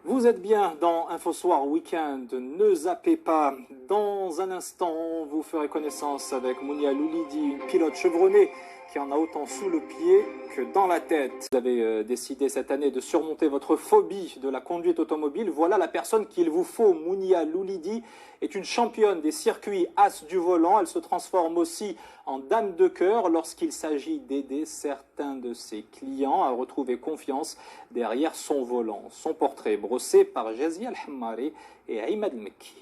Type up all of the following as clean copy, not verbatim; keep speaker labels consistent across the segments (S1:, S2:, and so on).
S1: Vous êtes bien dans InfoSoir Weekend, ne zappez pas. Dans un instant, vous ferez connaissance avec Mounia Loulidi, une pilote chevronnée qui en a autant sous le pied que dans la tête. Vous avez décidé cette année de surmonter votre phobie de la conduite automobile. Voilà la personne qu'il vous faut. Mounia Loulidi est une championne des circuits as du volant. Elle se transforme aussi en dame de cœur lorsqu'il s'agit d'aider certains de ses clients à retrouver confiance derrière son volant. Son portrait brossé par Jazia Al-Hammari et Aïmad Mekki.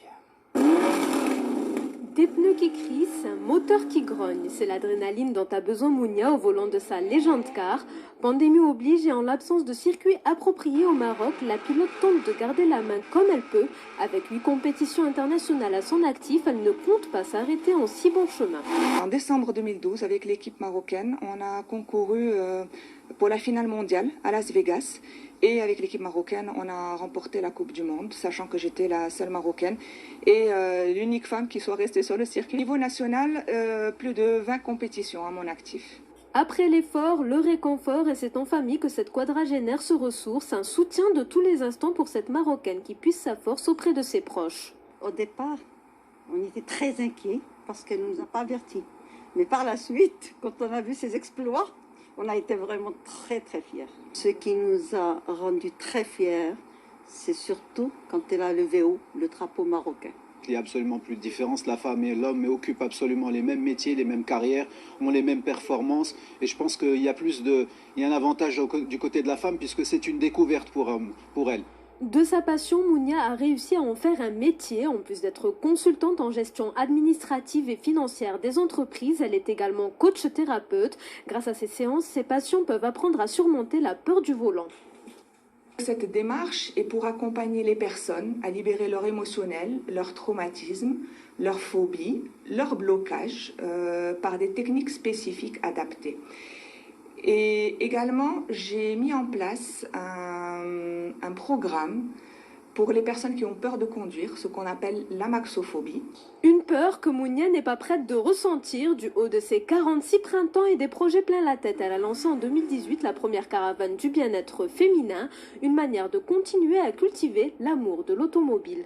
S2: Des pneus qui crissent, un moteur qui grogne, c'est l'adrénaline dont a besoin Mounia au volant de sa légende car, pandémie oblige et en l'absence de circuit approprié au Maroc, la pilote tente de garder la main comme elle peut. Avec 8 compétitions internationales à son actif, elle ne compte pas s'arrêter en si bon chemin.
S3: En décembre 2012, avec l'équipe marocaine, on a concouru pour la finale mondiale à Las Vegas. Et avec l'équipe marocaine, on a remporté la Coupe du Monde, sachant que j'étais la seule marocaine et l'unique femme qui soit restée sur le circuit. Au niveau national, plus de 20 compétitions à mon actif.
S2: Après l'effort, le réconfort, et c'est en famille que cette quadragénaire se ressource, un soutien de tous les instants pour cette Marocaine qui puise sa force auprès de ses proches.
S4: Au départ, on était très inquiets parce qu'elle ne nous a pas avertis. Mais par la suite, quand on a vu ses exploits, on a été vraiment très très fiers. Ce qui nous a rendus très fiers, c'est surtout quand elle a levé haut le drapeau marocain.
S5: Il n'y a absolument plus de différence. La femme et l'homme occupent absolument les mêmes métiers, les mêmes carrières, ont les mêmes performances. Et je pense qu'il y a un avantage du côté de la femme puisque c'est une découverte pour elle.
S2: De sa passion, Mounia a réussi à en faire un métier. En plus d'être consultante en gestion administrative et financière des entreprises, elle est également coach thérapeute. Grâce à ces séances, ses patients peuvent apprendre à surmonter la peur du volant.
S3: Cette démarche est pour accompagner les personnes à libérer leur émotionnel, leur traumatisme, leur phobie, leur blocage par des techniques spécifiques adaptées. Et également, j'ai mis en place un programme pour les personnes qui ont peur de conduire, ce qu'on appelle l'amaxophobie.
S2: Une peur que Mounia n'est pas prête de ressentir du haut de ses 46 printemps et des projets plein la tête. Elle a lancé en 2018 la première caravane du bien-être féminin, une manière de continuer à cultiver l'amour de l'automobile.